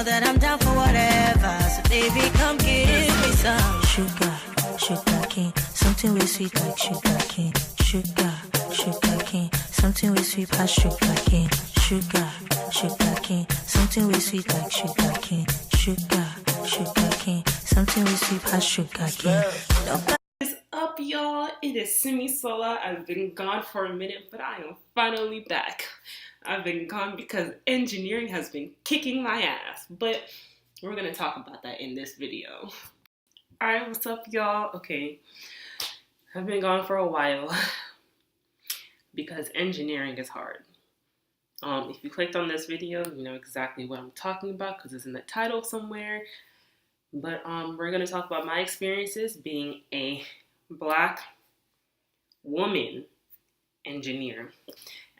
know that I'm down for whatever. So baby, come give me some sugar, sugar cane. Something with sweet like sugar cane. Sugar, sugar cane. Something with sweet as sugar cane. Sugar, sugar cane. Something with sweet like sugar cane. Sugar, sugar cane. Something with sweet as sugar cane. What is up, y'all? It is Simi Sola. I've been gone for a minute, but I am finally back. I've been gone because engineering has been kicking my ass, but we're going to talk about that in this video. Alright, what's up, y'all? Okay, I've been gone for a while because engineering is hard. If you clicked on this video, you know exactly what I'm talking about because it's in the title somewhere. But we're going to talk about my experiences being a Black woman engineer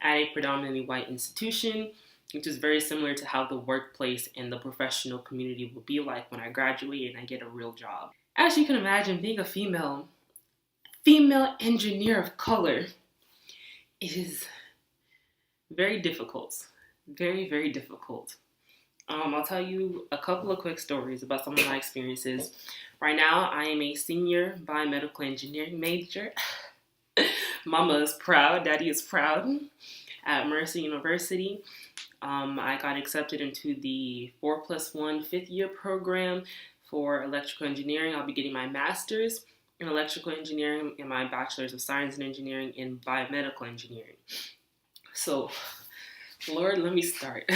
at a predominantly white institution, which is very similar to how the workplace and the professional community will be like when I graduate and I get a real job. As you can imagine, being a female engineer of color is very difficult. Very, very difficult. I'll tell you a couple of quick stories about some of my experiences. Right now, I am a senior biomedical engineering major. Mama is proud, daddy is proud. At Mercer University, I got accepted into the 4+1 fifth-year program for electrical engineering. I'll be getting my master's in electrical engineering and my bachelor's of science and engineering in biomedical engineering. So, Lord, let me start.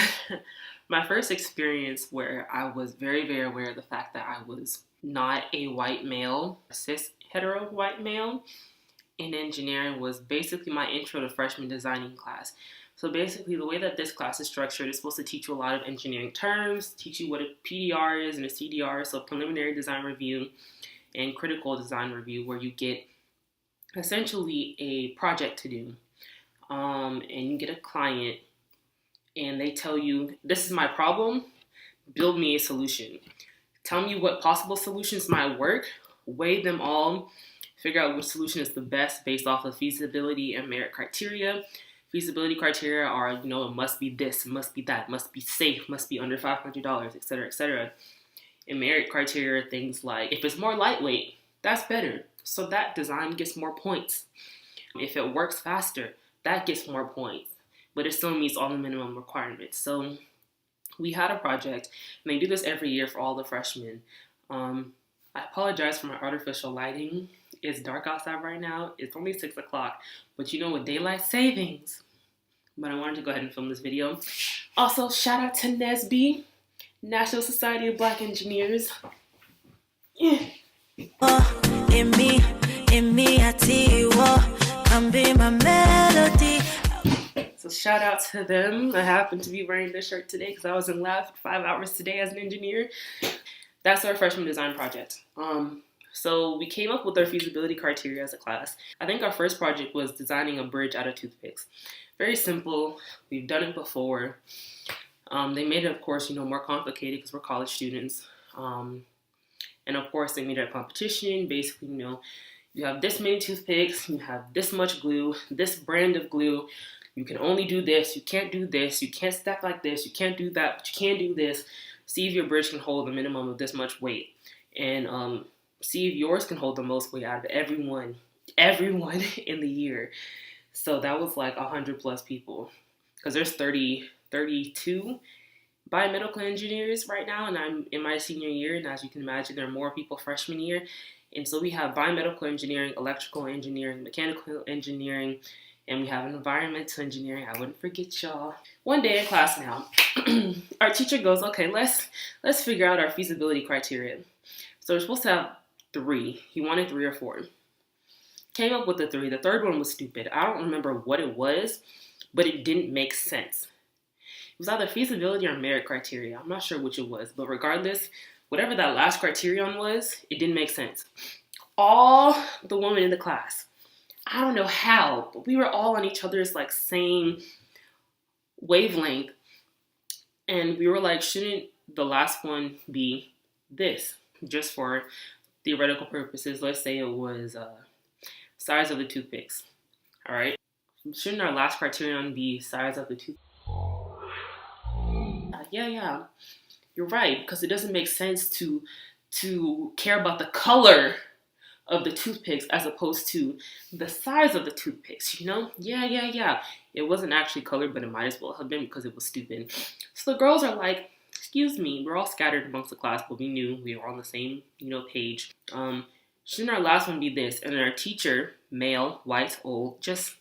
My first experience where I was very, very aware of the fact that I was not a white male, a cis hetero white male in engineering was basically my intro to freshman designing class. So basically the way that this class is structured is supposed to teach you a lot of engineering terms, teach you what a PDR is and a CDR, so preliminary design review and critical design review, where you get essentially a project to do. And you get a client and they tell you, this is my problem, build me a solution. Tell me what possible solutions might work, weigh them all, figure out which solution is the best based off of feasibility and merit criteria. Feasibility criteria are, it must be this, it must be that, must be safe, must be under $500, etc., etc. And merit criteria are things like, if it's more lightweight, that's better. So that design gets more points. If it works faster, that gets more points. But it still meets all the minimum requirements. So we had a project, and they do this every year for all the freshmen. I apologize for my artificial lighting. It's dark outside right now. It's only 6 o'clock, but with daylight savings. But I wanted to go ahead and film this video. Also, shout out to NSBE, National Society of Black Engineers. Yeah. In me, I tell you what, come be my melody. So shout out to them. I happen to be wearing this shirt today because I was in lab for 5 hours today as an engineer. That's our freshman design project. So we came up with our feasibility criteria as a class. I think our first project was designing a bridge out of toothpicks. Very simple. We've done it before. They made it, of course, more complicated because we're college students. And of course, they made it a competition. Basically, you have this many toothpicks, you have this much glue, this brand of glue. You can only do this, you can't do this, you can't stack like this, you can't do that, but you can do this. See if your bridge can hold a minimum of this much weight. And see if yours can hold the most weight out of everyone in the year. So that was like 100 plus people. Because there's 32 biomedical engineers right now, and I'm in my senior year, and as you can imagine, there are more people freshman year. And so we have biomedical engineering, electrical engineering, mechanical engineering, and we have environmental engineering. I wouldn't forget y'all. One day in class now, our teacher goes, okay, let's figure out our feasibility criteria. So we're supposed to have 3. He wanted 3 or 4. Came up with the 3. The third one was stupid. I don't remember what it was, but it didn't make sense. It was either feasibility or merit criteria. I'm not sure which it was, but regardless, whatever that last criterion was, it didn't make sense. All the women in the class, I don't know how, but we were all on each other's same wavelength. And we were like, shouldn't the last one be this? Just for theoretical purposes, let's say it was size of the toothpicks. All right. Shouldn't our last criterion be size of the toothpicks? Yeah. You're right, because it doesn't make sense to care about the color of the toothpicks as opposed to the size of the toothpicks, you know? Yeah. It wasn't actually colored, but it might as well have been because it was stupid. So the girls are like, excuse me, we're all scattered amongst the class, but we knew we were on the same, page. Shouldn't our last one be this? And our teacher, male, white, old, just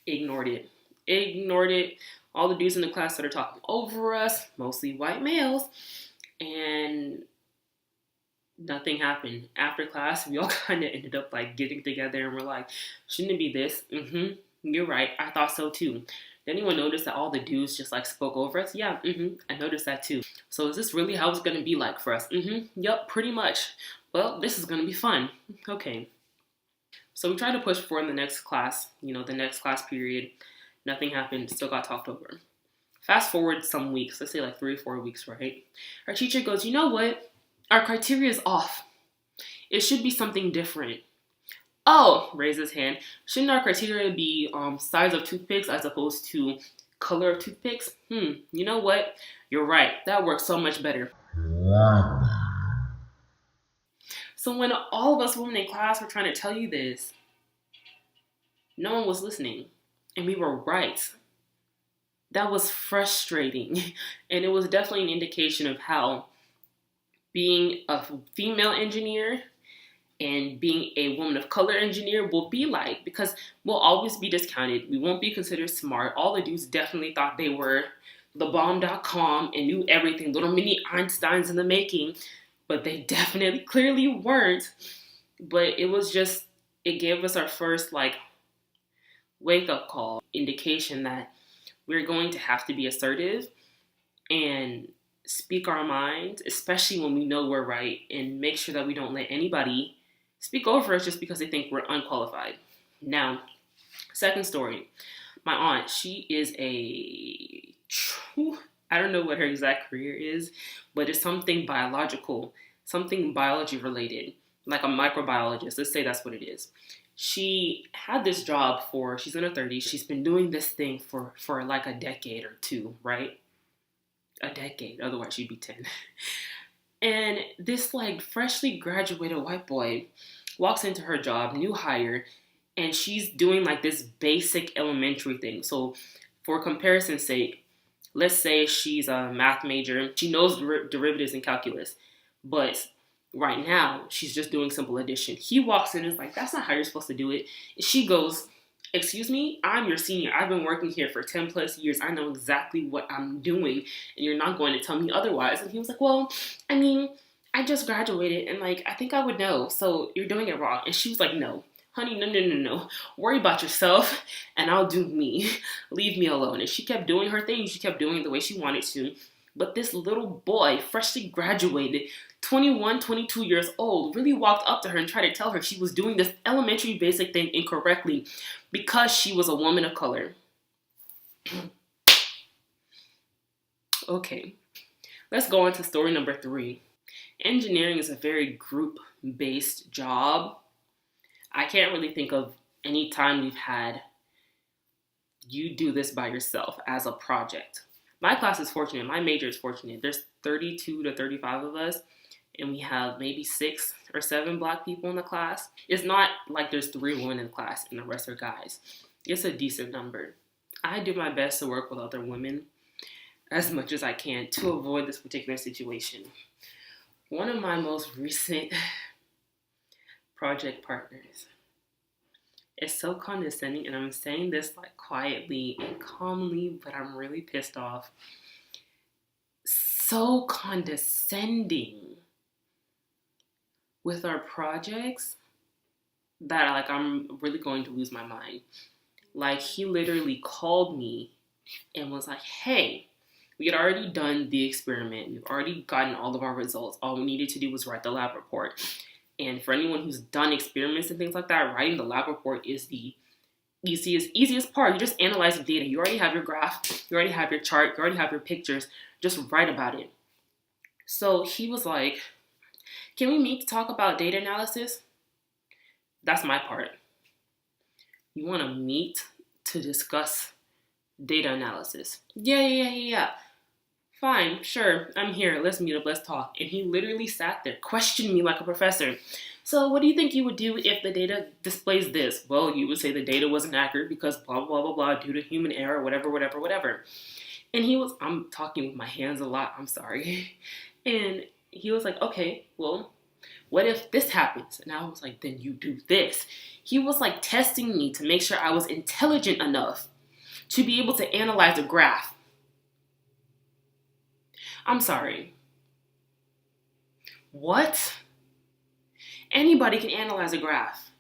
ignored it. All the dudes in the class started talking over us, mostly white males, and nothing happened. After class, we all kind of ended up like getting together and we're like, shouldn't it be this? You're right. I thought so too. Did anyone notice that all the dudes just like spoke over us? Yeah, I noticed that too. So is this really how it's going to be like for us? Yep, pretty much. Well, this is going to be fun. Okay. So we tried to push for in the next class, the next class period. Nothing happened. Still got talked over. Fast forward some weeks, let's say like 3 or 4 weeks, right? Our teacher goes, you know what? Our criteria is off. It should be something different. Oh, raise his hand. Shouldn't our criteria be size of toothpicks as opposed to color of toothpicks? You know what? You're right. That works so much better. So when all of us women in class were trying to tell you this, no one was listening. And we were right. That was frustrating. And it was definitely an indication of how being a female engineer and being a woman of color engineer will be like, because we'll always be discounted. We won't be considered smart. All the dudes definitely thought they were the bomb.com and knew everything, little mini Einsteins in the making, but they definitely clearly weren't. But it gave us our first like wake up call, indication that we're going to have to be assertive and speak our minds, especially when we know we're right, and make sure that we don't let anybody speak over us just because they think we're unqualified. Now, second story. My aunt, she is I don't know what her exact career is, but it's something biological, something biology related, like a microbiologist. Let's say that's what it is. She had this job she's in her 30s. She's been doing this thing for like a decade or two, right? A decade, otherwise she'd be 10. And this like freshly graduated white boy walks into her job, new hire, and she's doing like this basic elementary thing. So for comparison's sake, let's say she's a math major. She knows derivatives and calculus, but right now she's just doing simple addition. He walks in and is like, that's not how you're supposed to do it. She goes, excuse me, I'm your senior. I've been working here for 10 plus years. I know exactly what I'm doing, and you're not going to tell me otherwise. And he was like, well, I mean, I just graduated, and like, I think I would know, so you're doing it wrong. And she was like, no, honey, no. Worry about yourself, and I'll do me. Leave me alone. And she kept doing her thing. She kept doing it the way she wanted to. But this little boy, freshly graduated, 21, 22 years old, really walked up to her and tried to tell her she was doing this elementary basic thing incorrectly because she was a woman of color. Okay, let's go on to story number 3. Engineering is a very group-based job. I can't really think of any time we've had you do this by yourself as a project. My class is fortunate. My major is fortunate. There's 32 to 35 of us, and we have maybe 6 or 7 black people in the class. It's not like there's 3 women in the class and the rest are guys. It's a decent number. I do my best to work with other women as much as I can to avoid this particular situation. One of my most recent project partners is so condescending, and I'm saying this like quietly and calmly, but I'm really pissed off. So condescending with our projects that like I'm really going to lose my mind. Like, he literally called me and was like, hey, we had already done the experiment. We've already gotten all of our results. All we needed to do was write the lab report. And for anyone who's done experiments and things like that, writing the lab report is the easiest part. You just analyze the data. You already have your graph. You already have your chart. You already have your pictures. Just write about it. So he was like, can we meet to talk about data analysis? That's my part. You want to meet to discuss data analysis? Yeah. Fine, sure, I'm here. Let's meet up, let's talk. And he literally sat there, questioned me like a professor. So what do you think you would do if the data displays this? Well, you would say the data wasn't accurate because blah, blah, blah, blah, due to human error, whatever, whatever, whatever. And I'm talking with my hands a lot, I'm sorry. And he was like, okay, well, what if this happens? And I was like, then you do this. He was like testing me to make sure I was intelligent enough to be able to analyze a graph. I'm sorry. What? Anybody can analyze a graph.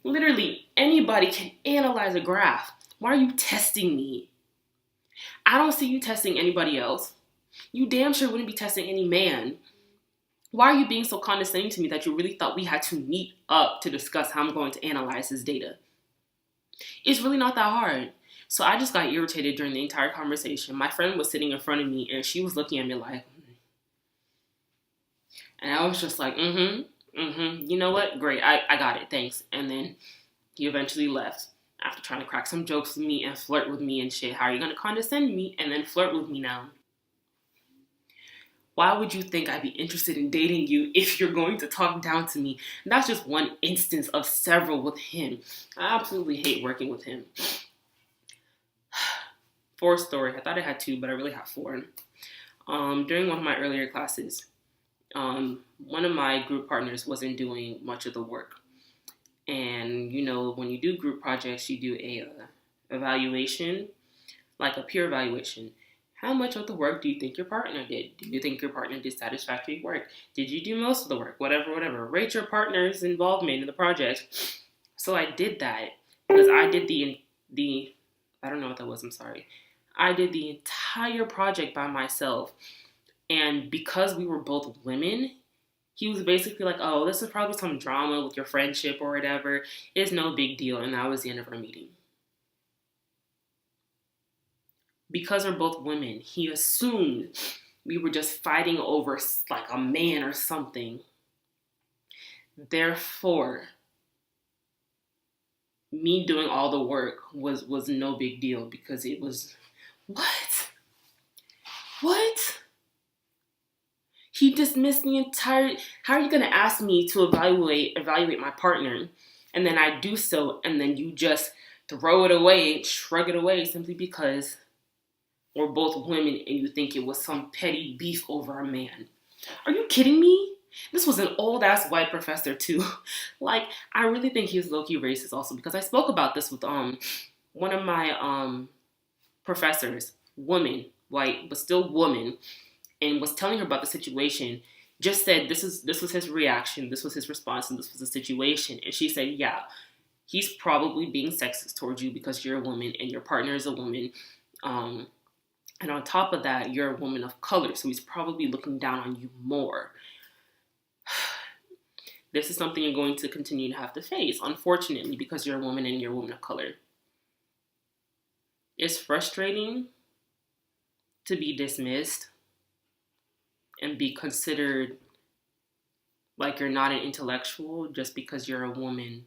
Literally, anybody can analyze a graph. Why are you testing me? I don't see you testing anybody else. You damn sure wouldn't be testing any man. Why are you being so condescending to me that you really thought we had to meet up to discuss how I'm going to analyze this data? It's really not that hard. So I just got irritated during the entire conversation. My friend was sitting in front of me and she was looking at me like, and I was just like, you know what? Great, I got it, thanks. And then he eventually left after trying to crack some jokes with me and flirt with me and shit. How are you going to condescend me and then flirt with me now? Why would you think I'd be interested in dating you if you're going to talk down to me? And that's just one instance of several with him. I absolutely hate working with him. Fourth story. I thought I had two, but I really have four. During one of my earlier classes, one of my group partners wasn't doing much of the work. And, you know, when you do group projects, you do a evaluation, like a peer evaluation. How much of the work do you think your partner did? Do you think your partner did satisfactory work? Did you do most of the work? Whatever. Rate your partner's involvement in the project. So I did that because I did the I don't know what that was, I'm sorry. I did the entire project by myself. And because we were both women, he was basically like, oh, this is probably some drama with your friendship or whatever. It's no big deal. And that was the end of our meeting. Because we're both women, he assumed we were just fighting over like a man or something. Therefore, me doing all the work was no big deal because it was, what? He dismissed the entire, how are you going to ask me to evaluate my partner, and then I do so, and then you just throw it away, shrug it away simply because we're both women and you think it was some petty beef over a man? Are you kidding me? This was an old-ass white professor, too. Like, I really think he was low-key racist also because I spoke about this with one of my professors, woman, white, but still woman, and was telling her about the situation, just said this was his reaction, this was his response, and this was the situation. And she said, yeah, he's probably being sexist towards you because you're a woman and your partner is a woman. And on top of that, you're a woman of color, so he's probably looking down on you more. This is something you're going to continue to have to face, unfortunately, because you're a woman and you're a woman of color. It's frustrating to be dismissed and be considered like you're not an intellectual just because you're a woman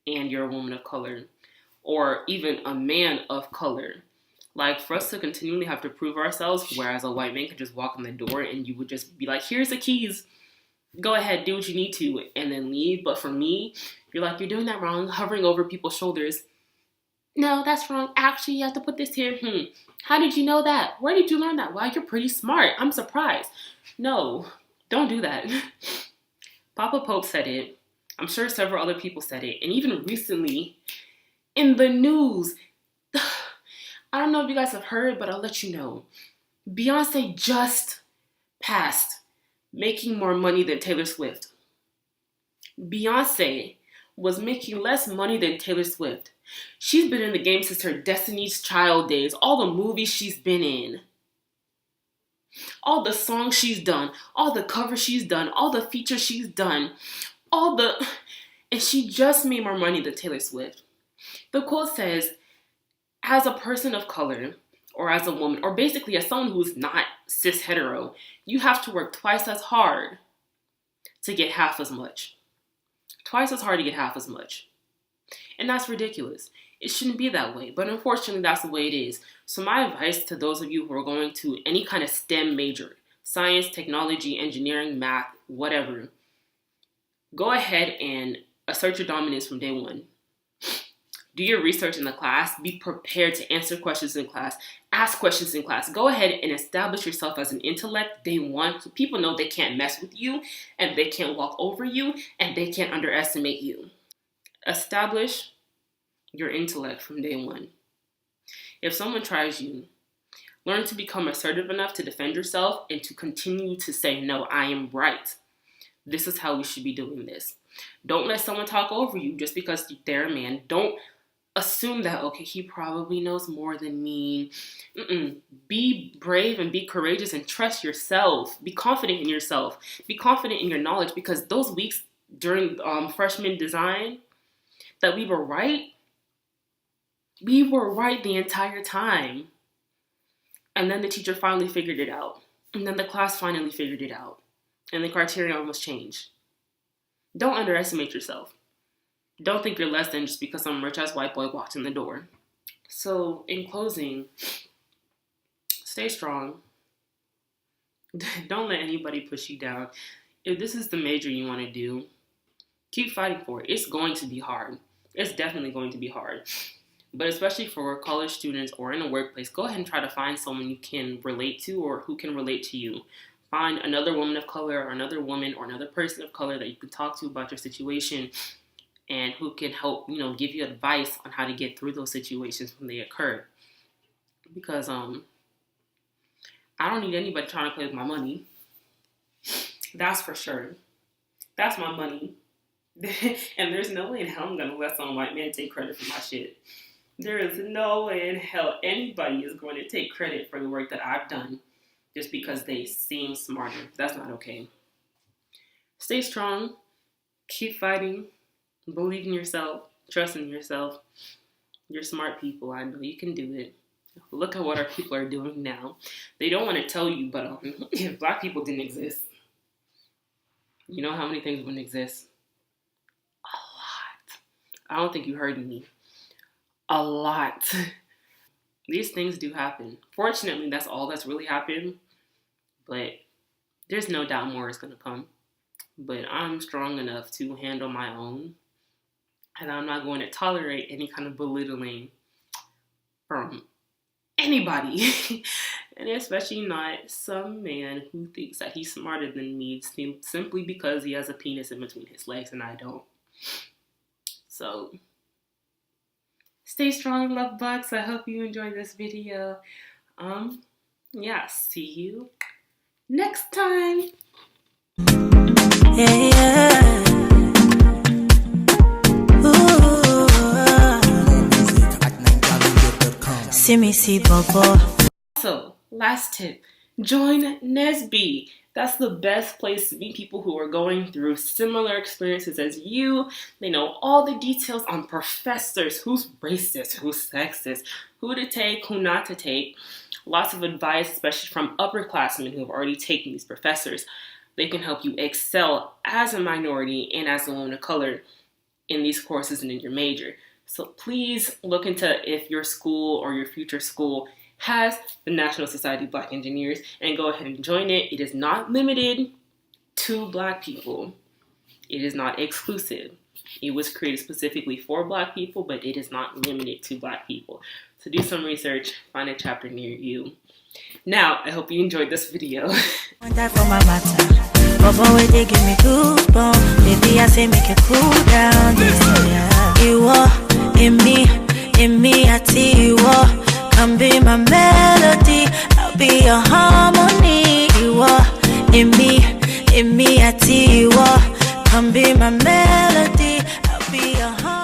and you're a woman of color, or even a man of color. Like, for us to continually have to prove ourselves, whereas a white man could just walk in the door and you would just be like, here's the keys, go ahead, do what you need to, and then leave. But for me, you're like, you're doing that wrong, hovering over people's shoulders. No, that's wrong. Actually, you have to put this here. How did you know that? Where did you learn that? Wow, you're pretty smart. I'm surprised. No, don't do that. Papa Pope said it. I'm sure several other people said it. And even recently, in the news, I don't know if you guys have heard, but I'll let you know. Beyonce just passed making more money than Taylor Swift. Beyonce was making less money than Taylor Swift. She's been in the game since her Destiny's Child days, all the movies she's been in, all the songs she's done, all the covers she's done, all the features she's done, and she just made more money than Taylor Swift. The quote says, as a person of color, or as a woman, or basically as someone who's not cis hetero, you have to work twice as hard to get half as much. Twice as hard to get half as much. And that's ridiculous. It shouldn't be that way, but unfortunately that's the way it is. So my advice to those of you who are going to any kind of STEM major, science, technology, engineering, math, whatever, go ahead and assert your dominance from day one. Do your research in the class. Be prepared to answer questions in class. Ask questions in class. Go ahead and establish yourself as an intellect day one, so people know they can't mess with you and they can't walk over you and they can't underestimate you. Establish your intellect from day one. If someone tries you, learn to become assertive enough to defend yourself and to continue to say, no, I am right. This is how we should be doing this. Don't let someone talk over you just because they're a man. Don't assume that, okay, he probably knows more than me. Be brave and be courageous and trust yourself. Be confident in yourself. Be confident in your knowledge, because those weeks during freshman design that we were right the entire time. And then the teacher finally figured it out. And then the class finally figured it out. And the criteria almost changed. Don't underestimate yourself. Don't think you're less than just because some rich-ass white boy walked in the door. So, in closing, stay strong. Don't let anybody push you down. If this is the major you want to do, keep fighting for it. It's going to be hard. It's definitely going to be hard. But especially for college students or in a workplace, go ahead and try to find someone you can relate to or who can relate to you. Find another woman of color or another woman or another person of color that you can talk to about your situation and who can help, give you advice on how to get through those situations when they occur. Because I don't need anybody trying to play with my money. That's for sure. That's my money. And there's no way in hell I'm going to let some white man take credit for my shit. There is no way in hell anybody is going to take credit for the work that I've done just because they seem smarter. That's not okay. Stay strong. Keep fighting. Believe in yourself. Trust in yourself. You're smart people. I know you can do it. Look at what our people are doing now. They don't want to tell you, but if black people didn't exist, you know how many things wouldn't exist? A lot. I don't think you heard me. A lot. These things do happen. Fortunately, that's all that's really happened. But there's no doubt more is going to come. But I'm strong enough to handle my own. And I'm not going to tolerate any kind of belittling from anybody. And especially not some man who thinks that he's smarter than me simply because he has a penis in between his legs and I don't. So, stay strong, love bugs. I hope you enjoyed this video. See you next time. Yeah. See Bobo. So, last tip, join NSBE. That's the best place to meet people who are going through similar experiences as you. They know all the details on professors, who's racist, who's sexist, who to take, who not to take. Lots of advice, especially from upperclassmen who have already taken these professors. They can help you excel as a minority and as a woman of color in these courses and in your major. So please look into if your school or your future school has the National Society of Black Engineers and go ahead and join it. It is not limited to Black people. It is not exclusive. It was created specifically for Black people, but it is not limited to Black people. So do some research, find a chapter near you. Now, I hope you enjoyed this video. That for my matter. Bubba, where they give me goosebumps. Baby, I say make it cool down. They say, yeah. You are in me, I tell you what. Come be my melody, I'll be your harmony. You are in me, I tell you what. Come be my melody, I'll be your harmony.